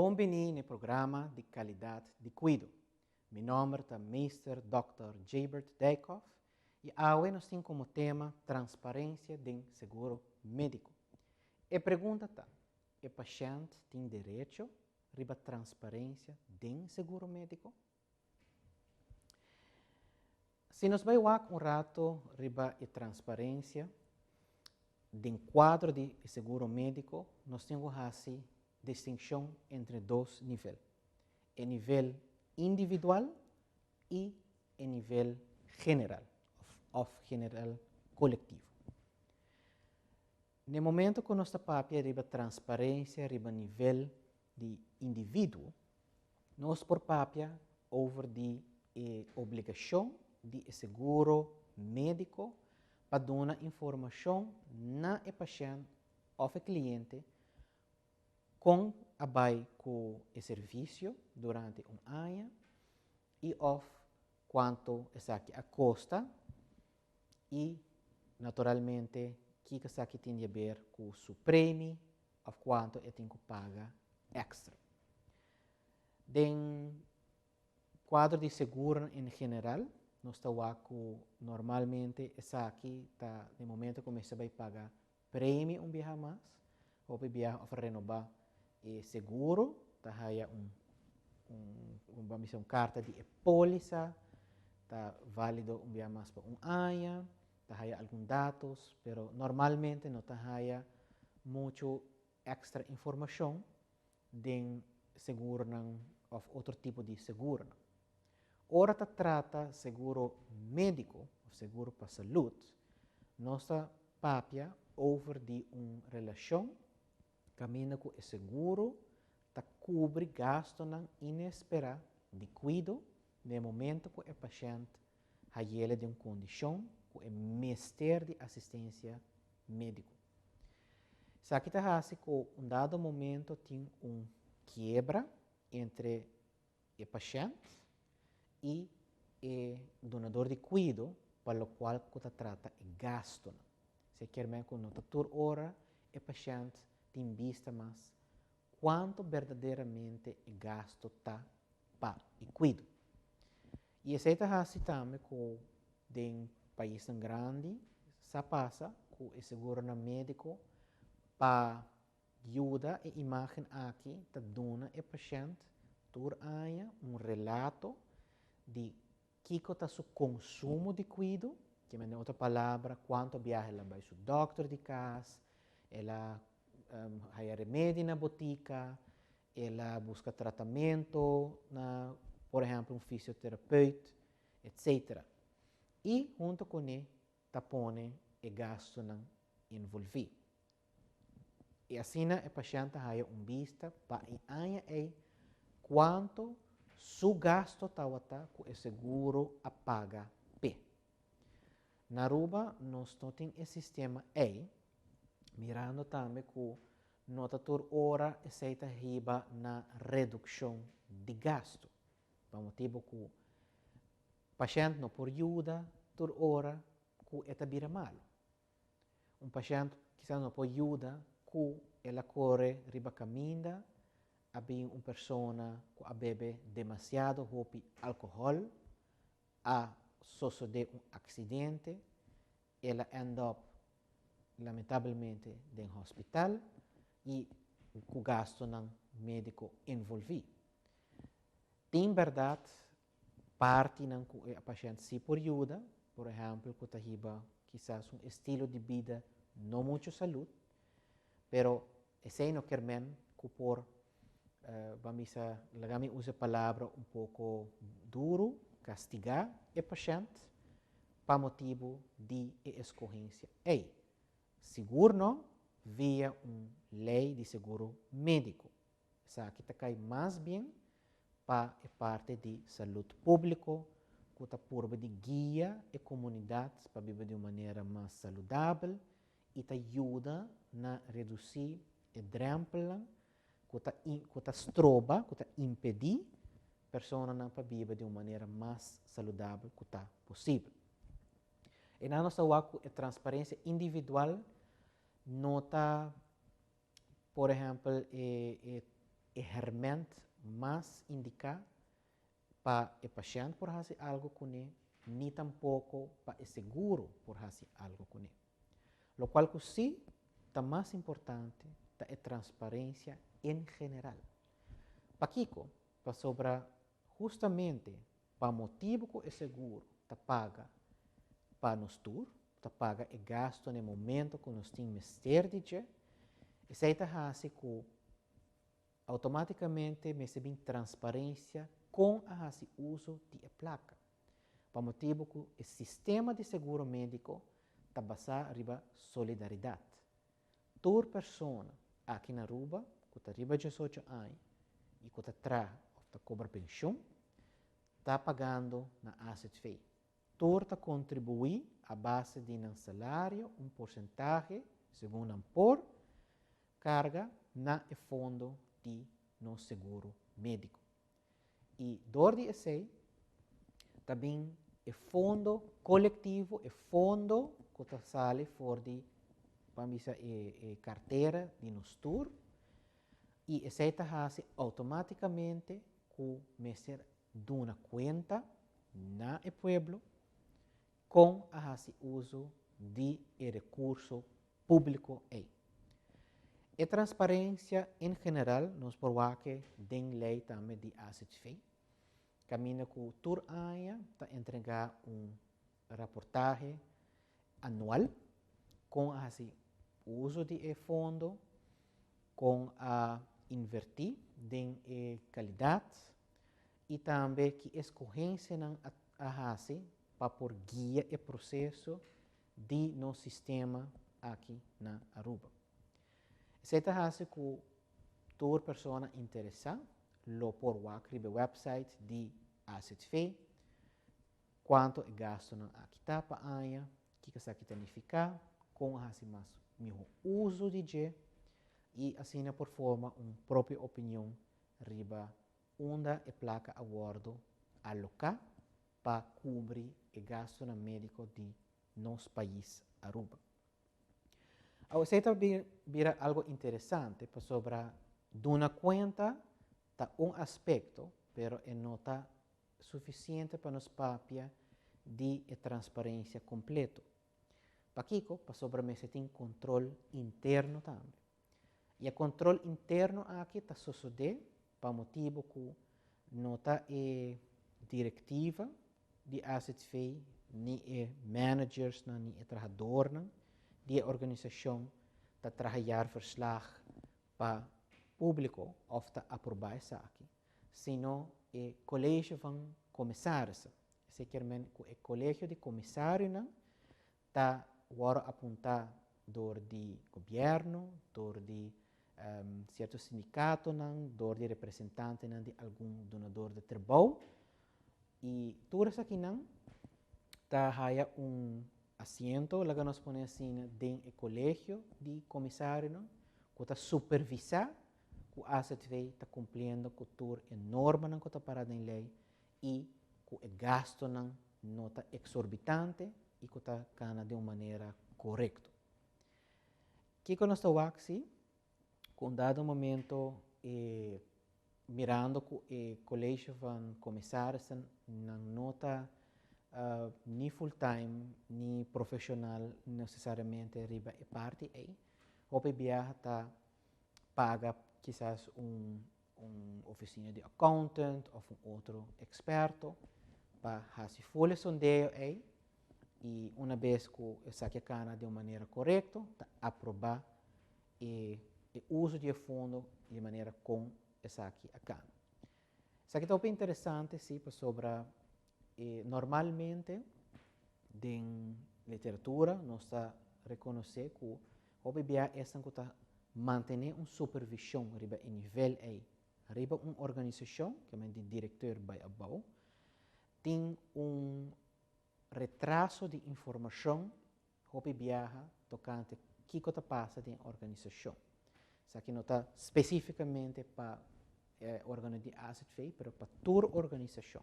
Bem-vindo no programa de qualidade de cuido. Meu nome é Mr. Dr. Jabert Dijkhoff e hoje nós temos como tema transparência do seguro médico. A pergunta é: o paciente tem direito a transparência do seguro médico? Se nós vamos rato riba a transparência do quadro de seguro médico, nós temos assim distinção entre dois níveis: o nível individual e o nível general, general coletivo. No momento que nós estamos riba transparência, riba nível de indivíduo, nós por papia over de obrigação de seguro médico para dar informação na paciente ou cliente com abai com o serviço durante ano e of quanto a custa e naturalmente que tem a ver com o seu prêmio ou quanto tem que pagar extra. Den quadro de seguro em geral, nós estamos normalmente aqui tá no momento que começa a pagar prêmio vez mais ou para renovar seguro, tá haya uma carta de póliza, tá válido vez mais para ano, tá haya alguns dados, pero normalmente não tá haya muito extra informação de seguro ou outro tipo de seguro. Ora tá trata seguro médico, seguro para saúde, nossa papia over de relação caminha com o seguro tá cobre gasto inesperado de cuido no momento que o paciente ha de uma condição que é mister de assistência médica. Se aqui está assim que dado momento tem quebra entre o paciente e o donador de cuido, para o qual que trata o gasto. Se quer mesmo que nota por hora, o paciente tem vista mais quanto verdadeiramente o gasto está para o cuido. E esse é assim também que em país tão grande, se passa com o seguro médico para ajuda e imagem aqui, está dando ao paciente por ano relato de que está o consumo de cuido, que em outra palavra, quanto viaja ela vai ao doctor de casa, ela há remédio na botica, ela busca tratamento, por exemplo, fisioterapeuta, etc. E junto com ele, põe o gasto envolvido. E assim, o paciente tem vista para quanto su gasto está com o seguro a paga P. Na Aruba, nós temos o sistema E, mirando também que nota por hora aceita riba na redução de gasto. Por motivo que o paciente não por ajuda por hora que está vira mal. Paciente quizás não por ajuda que ela corre riba caminha, havia uma pessoa que bebe demasiado álcool, a suceder acidente, ela end up lamentavelmente no hospital e o gasto médico envolvido. Tem verdade, parte que a paciente se por ajuda, por exemplo, que está quizás estilo de vida não muito saúde, pero esse não quer men que por vamos a usar a palavra pouco duro, castigar o paciente para motivo de escorrência. Seguro não via lei de seguro médico. Essa aqui está cai mais bem para a parte de saúde pública, que está por de guia e comunidades para viver de uma maneira mais saudável e te ajuda a reduzir o drempel que está estroba, que está impedir a pessoa para viver de uma maneira mais saudável que está possível. E na nossa a transparência individual nota, por exemplo, é realmente mais indicado para o paciente por fazer algo com ele, nem tampouco para o seguro por fazer algo com ele. Lo qual que sim, está mais importante, é transparência em geral. Para Kiko, para sobrar justamente para motivo que o seguro está paga para nós tour, está paga e gasto no momento que nós temos mister de dia, e se está assim que automaticamente recebem transparência com a uso de placa. Para motivo que o sistema de seguro médico está baseado em solidariedade. Toda pessoa aqui na Aruba, que está arriba de 18 anos e que está cobra pensão, está pagando na asset fee. Toda está contribui à base de um salário, porcentagem, segundo por carga na fundo de no seguro médico. E dor de esse também é fundo coletivo, é fundo que está sale for de carteira de nos tour e esse está automaticamente com meser de uma conta na pueblo com a uso de recurso público aí. E transparência em geral, nós por que tem lei também de asset fee. Camina com o tour AIA para entregar reportagem anual com o uso de fundo, com a invertir em qualidade e também que escorrência a para por guia e processo de no sistema aqui na Aruba. Se está que toda pessoa interessada, lo por o website de Asset Fee, quanto é gasto na aqui para a AIA, que está aqui significa, com mais melhor uso de G e assim por forma própria opinião riba onde é placa a bordo alocar para cobrir o gasto na médico de nosso país Aruba. Você vira algo interessante sobre de uma conta tá aspecto, pero não está suficiente para nos papia de transparência completo. Para Kiko, para sobre mim, tem controle interno também. E o controle interno aqui está sucedendo para motivo que não está diretiva de asset fee, nem managers, nem trabalhadores, de organização está trabalhar verslag para público of está aprovar isso aqui, sino o colégio van comissários. Sequermente o colégio de comissário está agora apontar dor de governo, dor de certo sindicato, dor de representante de algum donador de trabalho e tudo isso aqui está haya assento, lá que nós põe assim dentro do colégio de comissário, que está supervisar que o asset fee está cumprindo com toda a norma que está parada em lei e que o gasto não está exorbitante e que está cana de uma maneira correta. Que nós estamos aqui, com dado momento, mirando que o colégio van comissários não está nem full-time, nem profissional necessariamente riba e parte aí. O PBA está paga quizás oficina de accountant ou outro experto para fazer folha sondeio aí e uma vez que essa cana de uma maneira correta, tá aprovar o uso de fundo de maneira com essa aqui a cana. Isso aqui é bem interessante, sim, sobre normalmente, em literatura, nós reconhece que o PBA é que manter uma supervisão riba em nível A, riba uma organização, que é de diretor by above, tem retraso de informação o PBA tocante que está passa em organização. Isso aqui não está especificamente para órgão de asset fee, mas para toda organização.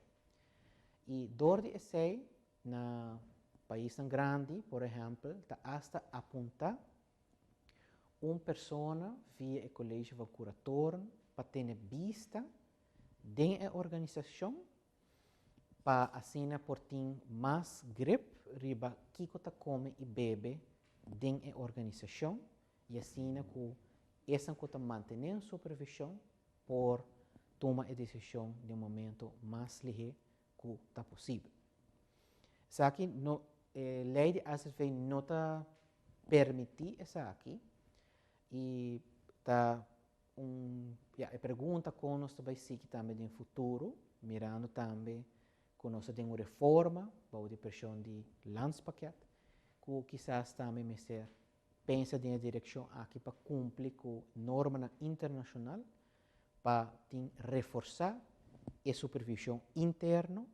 E dor de esse, na país grande, por exemplo, está hasta apontar uma pessoa via o colégio de curator para ter vista dentro da organização, para assim por ter mais grip riba que está come e bebe dentro da organização e assim que essa que está mantendo supervisão por tomar a decisão de momento mais ligeiro que está possível. Isso aqui, a lei de ASV não está permitir isso aqui e está a pergunta que nós vai seguir também no futuro, mirando também que nós temos uma reforma, para a pressão de landspaket, que quizás também me ser pensa na direção aqui para cumprir com norma internacional, para reforçar a supervisão interna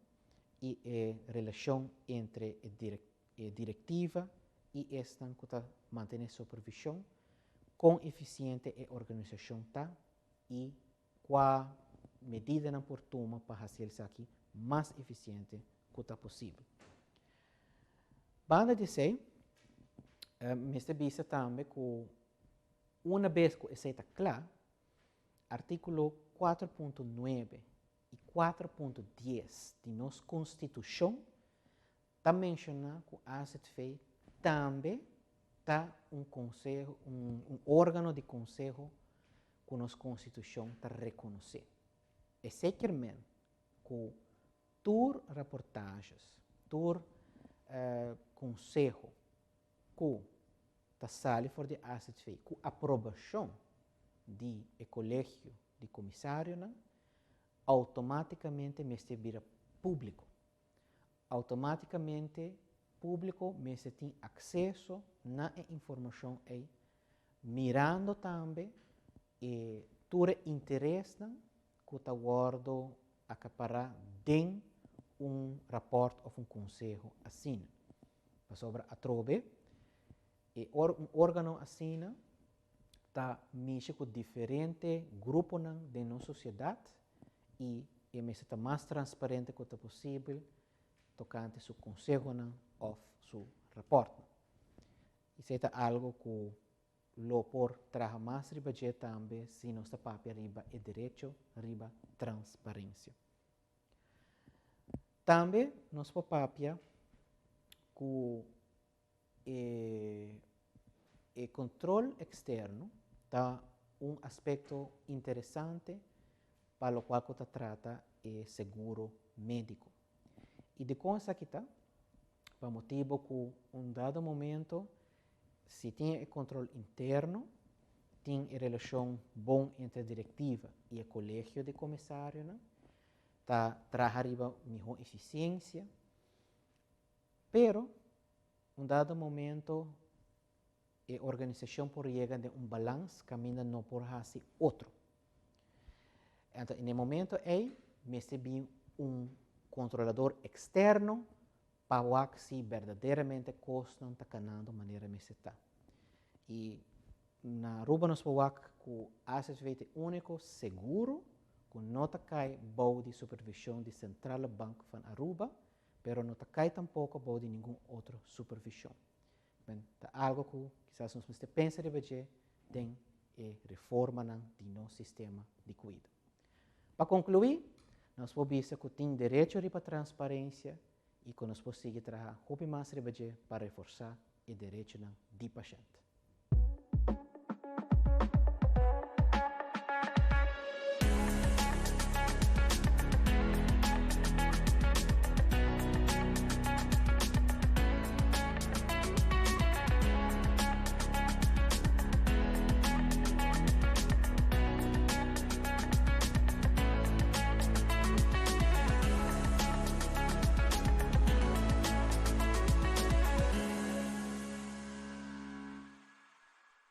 e a relação entre a diretiva e esta que está mantendo a supervisão com eficiente a organização está e qual medida não por tomar para fazer isso aqui mais eficiente que está possível. Banda de sei, me vista também que uma vez que isso está claro, artículo 4.9 e 4.10 de nossa Constituição está mencionando que a ASV também está conselho, órgão de conselho que nossa Constituição está reconhecer. É seguramente que tur reportagens, tur conselho que está saindo fora de ASV, com aprovação de colégio de comissário, automaticamente me vira público. Automaticamente público me tem acesso na informação aí, mirando também e todo interesse que está guardo acaparar dentro rapport of conselho assim. Sobre a trobe, órgão assim está mexe com diferentes grupos de nossa sociedade e me está mais transparente que é possível tocante seu conselho ou seu rapport. Isso é algo que lo por trabalhar mais riba também se nossa papel riba é direito riba transparência. Também nosso papel que o controle externo está aspecto interessante para o qual se trata o seguro médico. E de coisa que está, para motivo que dado momento, se tem o controle interno, tem a relação bom entre a diretiva e o colégio de comissário, está trabalhando melhor eficiência, pero dado momento a organização por chegar de balanço, caminha não por fazer outro. Então, no momento aí, me recebi controlador externo para ver se verdadeiramente costam está canando de maneira me está. E na Aruba nós podemos que o ASV é único seguro que não cai boa de supervisão de Central Bank de Aruba, pero não cai tampouco boa de nenhuma outra supervisão. É algo que quizás nós pensamos de fazer tem reforma de nosso sistema de cuidado. Para concluir, nós podemos que tem direito à transparência e que nós podemos seguir trabalhando mais para reforçar o direito do paciente.